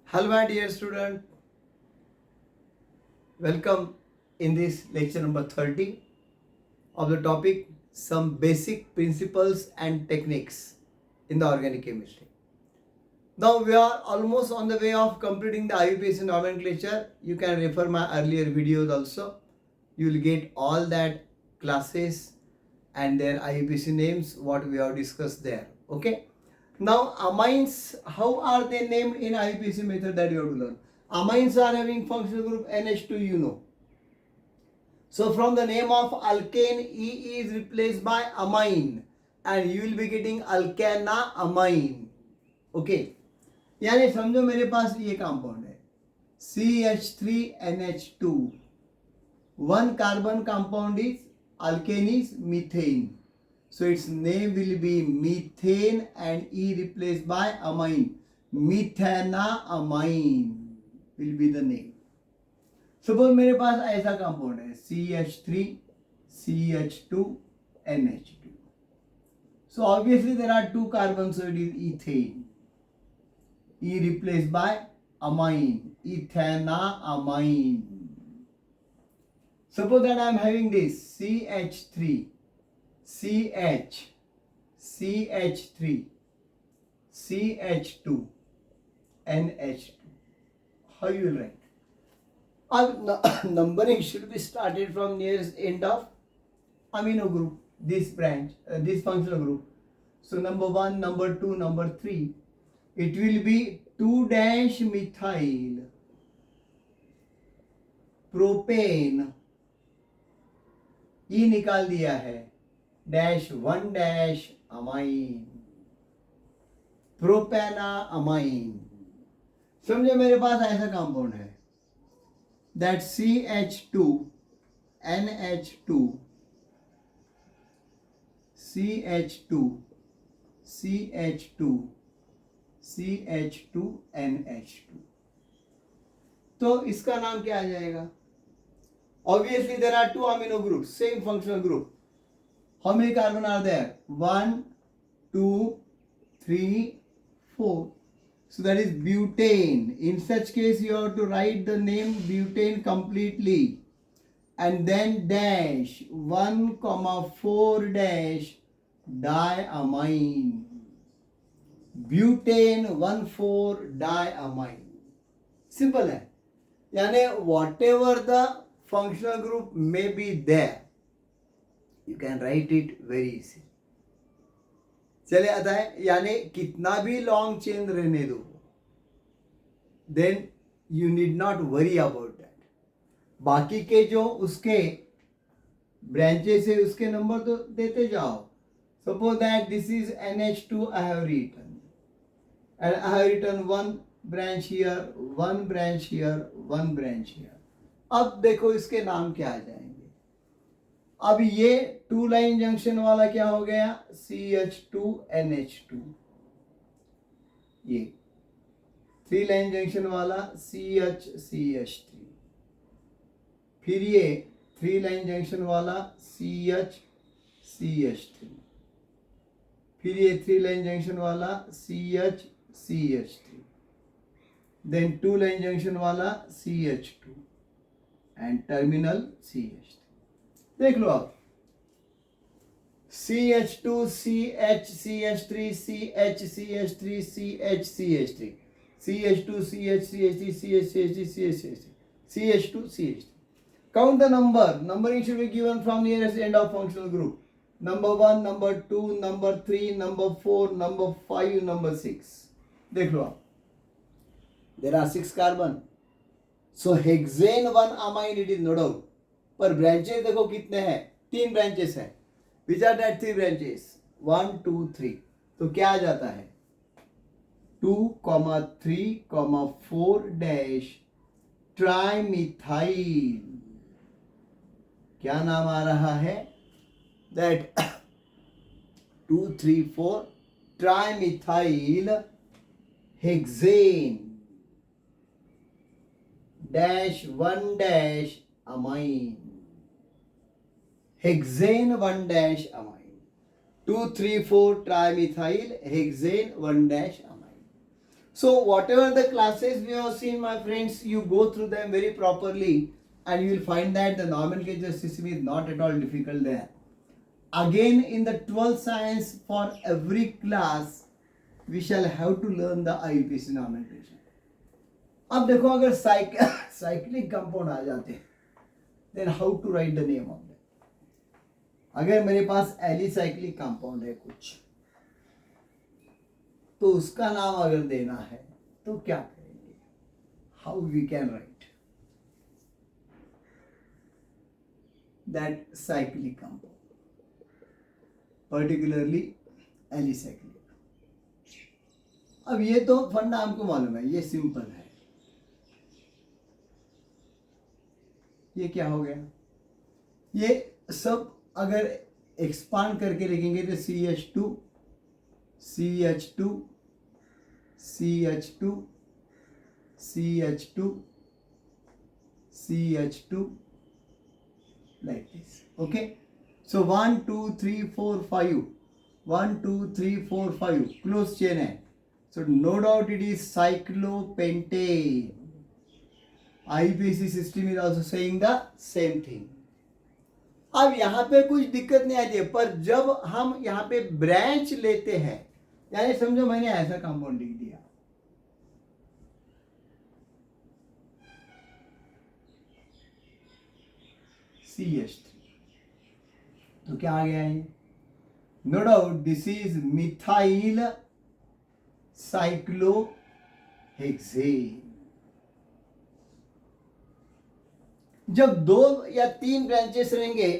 Hello, my dear student. Welcome in this lecture number 30 of the topic Some Basic Principles and Techniques in the Organic Chemistry. Now we are almost on the way of completing the IUPAC nomenclature. You can refer my earlier videos also. You will get all that classes and their IUPAC names what we have discussed there. Okay. Now amines, how are they named in IUPAC method that you have to learn? Amines are having functional group NH2, you know. So from the name of alkane, E is replaced by amine and you will be getting alkana amine. Okay. यानी समझो मेरे पास ये compound है CH3NH2. One carbon compound is alkane is methane. So its name will be methane and E replaced by amine. Methanamine will be the name. Suppose मेरे पास ऐसा compound है CH3CH2NH2. So obviously there are two carbons, so it is ethane. E replaced by amine, ethanamine. Suppose that I am having this CH3, CH, CH3, CH2, NH2. How you will write? Numbering should be started from nearest end of amino group, this branch, this functional group. So number 1, number 2, number 3. It will be 2-methyl propane. E निकाल दिया है -1-amine propanamine. समझे मेरे पास ऐसा compound है that CH2 NH2 CH2 CH2 CH2 NH2. तो इसका नाम क्या आ जाएगा? Obviously there are two amino groups, same functional group. How many carbon are there? 1, 2, 3, 4. So that is butane. In such case you have to write the name butane completely and then dash 1,4 dash diamine. Butane 1,4 diamine. Simple है. यानी whatever the functional group may be there, you can write it very easy. चले आता है यानी कितना भी long chain रहने दो, then you need not worry about that. बाकी के जो उसके ब्रांचेस है उसके नंबर तो देते जाओ. Suppose that this is NH2 I have written and I have written one branch here, one branch here, one branch here. अब देखो इसके नाम क्या आ जाएंगे. अब ये 2 लाइन जंक्शन वाला क्या हो गया CH2NH2. ये 3 लाइन जंक्शन वाला CH3. फिर ये 3 लाइन जंक्शन वाला CH3. फिर ये 3 लाइन जंक्शन वाला CH3. देन 2 लाइन जंक्शन वाला CH2 एंड टर्मिनल CH3. देख लो आप CH2 CH CH3 CH CH3 CH CH3 CH2 CH CH3 CH CH3 CH CH2 CH3. Count the number. Numbering should be given from nearest end of functional group. Number 1, number 2, number 3, number 4, number 5, number 6. देख लो आप. There are 6 carbon. So hexane 1 amine it is no doubt. पर branches देखो कितने हैं? 3 branches हैं. Which are that 3 branches? 1, 2, 3. तो क्या आ जाता है 2,3,4 डैश ट्राइमिथाइल. क्या नाम आ रहा है? That 2, 3, 4 trimethyl hexane -1 amine. Hexane 1 amine. 2, 3, 4 trimethyl hexane 1 amine. So whatever the classes we have seen, my friends, you go through them very properly and you will find that the nomenclature system is not at all difficult there. Again, in the 12th science, for every class we shall have to learn the IUPAC nomenclature. अब देखो अगर cyclic compound आ जाते then how to write the name of them. अगर मेरे पास alicyclic compound है कुछ, तो उसका नाम अगर देना है तो क्या करेंगे? How we can write that cyclic compound, particularly alicyclic. अब ये तो फंडा हमको मालूम है, ये सिंपल है. ये क्या हो गया? ये सब अगर एक्सपांड करके लिखेंगे तो CH2 CH2 CH2 CH2 CH2 like this. Okay, so 1 2 3 4 5 1 2 3 4 5 close chain है. So no doubt it is cyclopentane. IUPAC system is also saying the same thing. अब यहाँ पे कुछ दिक्कत नहीं आती है, पर जब हम यहाँ पे ब्रांच लेते हैं, यानी समझो मैंने ऐसा कंपाउंड लिख दिया, CH3, तो क्या आ गया है? No doubt this is methyl cyclohexane. जब 2 या 3 ब्रांचेस रहेंगे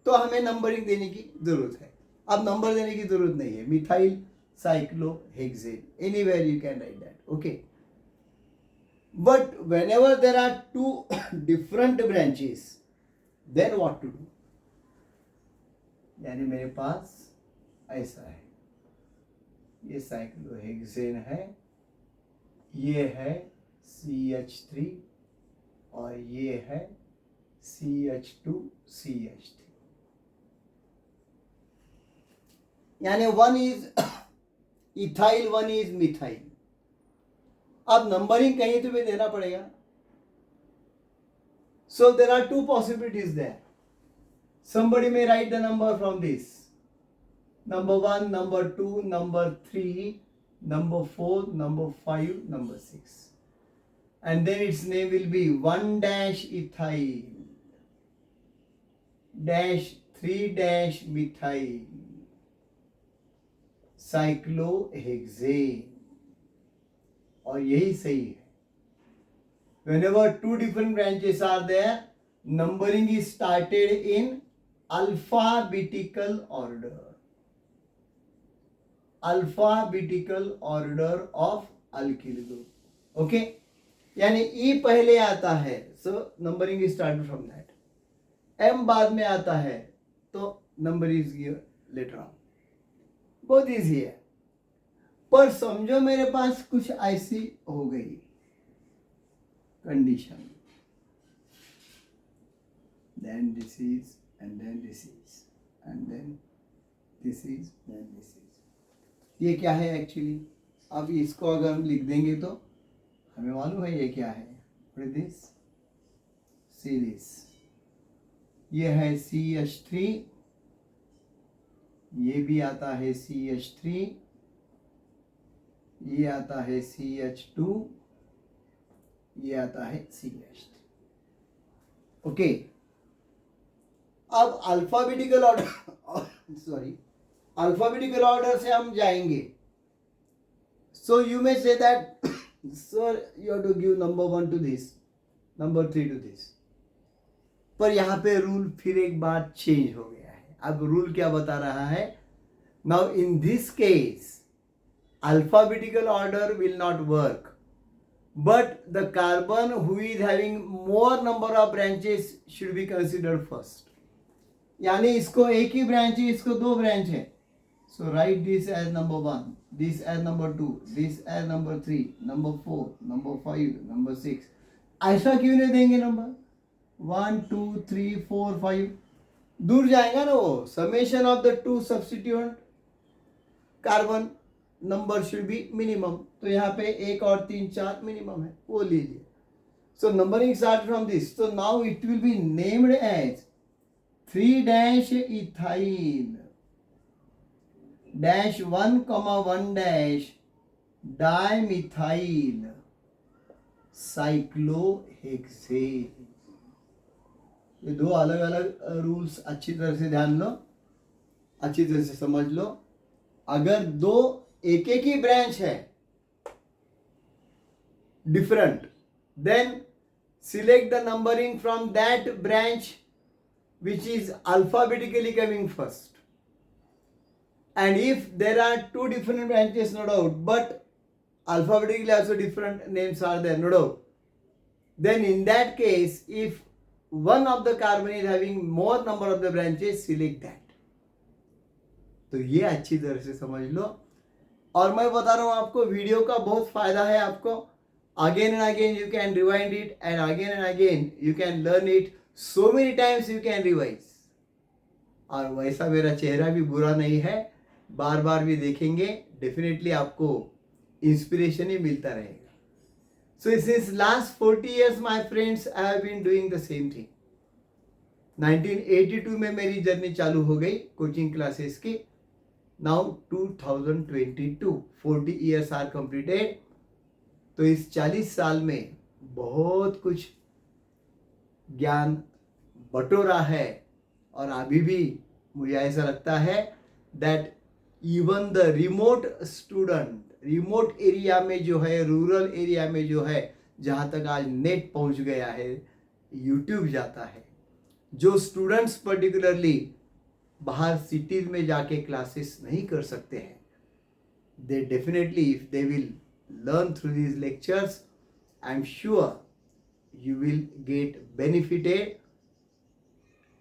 तो हमें नंबरिंग देने की जरूरत है. अब नंबर देने की जरूरत नहीं है. Methyl cyclohexane, anywhere you can write that. Okay, but whenever there are 2 different branches, then what to do? यानी मेरे पास ऐसा है, ये साइक्लोहेक्सेन है, ये है CH3 और ये है CH2 CH3. यानी 1 इज इथाइल, 1 इज मिथाइल. अब नंबरिंग कहीं तो भी देना पड़ेगा. सो there are 2 possibilities there. Somebody may write the number from this. Number 1, number 2, number 3, number 4, number 5, number 6. And then its name will be 1-ethyl -3-methyl cyclohexane. और यही सही है. Whenever 2 different branches are there, numbering is started in alphabetical order. Alphabetical order of alkyl group. Okay? यानी E पहले आता है, so numbering is started from that. M बाद में आता है, तो number is given later on. बहुत easy है. पर समझो मेरे पास कुछ ऐसी हो गई condition, then this is and then this is and then this is then this is. ये क्या है एक्चुअली? अब इसको अगर हम लिख देंगे तो हमें मालूम है ये क्या है. दिस सीरीज, ये है CH3, ये भी आता है CH3, ये आता है CH2, ये आता है CH3. ओके, अब अल्फाबेटिकल ऑर्डर से हम जाएंगे. सो you may say that sir you have to give number 1 to this, number 3 to this. पर यहाँ पे रूल फिर एक बार चेंज हो गया है. अब रूल क्या बता रहा है? Now in this case alphabetical order will not work, but the carbon who is having more number of branches should be considered first. यानी इसको एक ही ब्रांच है, इसको 2 ब्रांच है. So write this as number 1, this as number 2, this as number 3, number 4, number 5, number 6. ऐसा क्यों नहीं देंगे नंबर? 1 2 3 4 5 दूर जाएगा ना वो. Summation of the 2 substituent carbon number should be minimum, तो यहाँ पे 1 और 3 4 मिनिमम है, वो लीजिए. So numbering start from this. So now it will be named as 3 ethyl -1, dimethyl cyclohexane. ये दो अलग अलग रूल्स अच्छी तरह से ध्यान लो, अच्छी तरह से समझ लो. अगर दो एक ही ब्रांच है different, then select the numbering from that branch which is alphabetically coming first. And if there are two different branches, no doubt, but alphabetically also different names are there, no doubt, then in that case, if one of the carbon is having more number of the branches, select that. तो ये अच्छी तरह से समझ लो. और मैं बता रहा हूँ आपको, वीडियो का बहुत फायदा है आपको. Again and again you can rewind it, and again you can learn it. So many times you can revise. और वैसा मेरा चेहरा भी बुरा नहीं है, बार बार भी देखेंगे, डेफिनेटली आपको इंस्पिरेशन ही मिलता रहेगा. सो since last 40 years my friends, I have been doing the same thing. 1982 में मेरी जर्नी चालू हो गई कोचिंग क्लासेस की. Now 2022, 40 years are completed. तो इस 40 साल में बहुत कुछ ज्ञान बटोरा है. और अभी भी मुझे ऐसा लगता है that even the remote student, remote area में जो है, रूरल एरिया में जो है, जहाँ तक आज नेट पहुँच गया है, यूट्यूब जाता है, जो स्टूडेंट्स पर्टिकुलरली बाहर सिटीज में जाके क्लासेस नहीं कर सकते हैं, they definitely if they will learn through these lectures, I am sure you will get benefited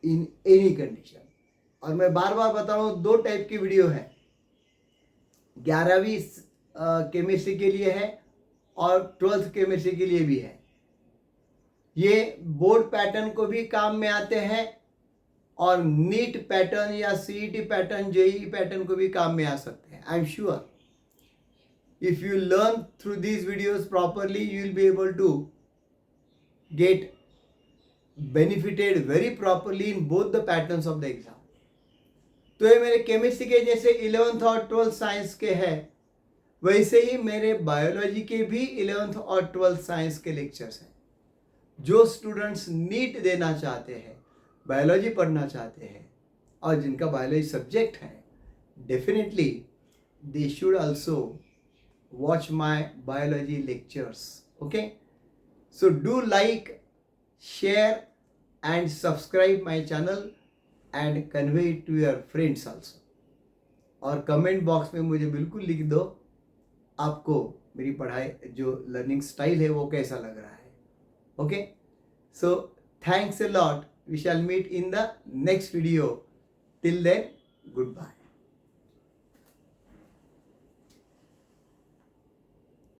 in any condition. और मैं बार बार बता रहा हूँ, दो टाइप की वीडियो है. 11वीं केमिस्ट्री के लिए है और 12th केमिस्ट्री के लिए भी है. ये बोर्ड पैटर्न को भी काम में आते हैं और नीट पैटर्न या सीईटी पैटर्न, जेईई पैटर्न को भी काम में आ सकते हैं. I am sure if you learn through these videos properly, you will be able to get benefited very properly in both the patterns of the exam. तो ये मेरे केमिस्ट्री के जैसे 11th और 12th साइंस के हैं, वैसे ही मेरे बायोलॉजी के भी 11th और 12th साइंस के लेक्चर्स हैं. जो स्टूडेंट्स नीट देना चाहते हैं, बायोलॉजी पढ़ना चाहते हैं, और जिनका बायोलॉजी सब्जेक्ट है, definitely they should also watch my biology lectures. Okay, so do like, share and subscribe my channel and convey it to your friends also. और कमेंट बॉक्स में मुझे बिल्कुल लिख दो आपको मेरी पढ़ाई, जो लर्निंग स्टाइल है, वो कैसा लग रहा है. Okay, so thanks a lot. We shall meet in the next video. Till then, good bye.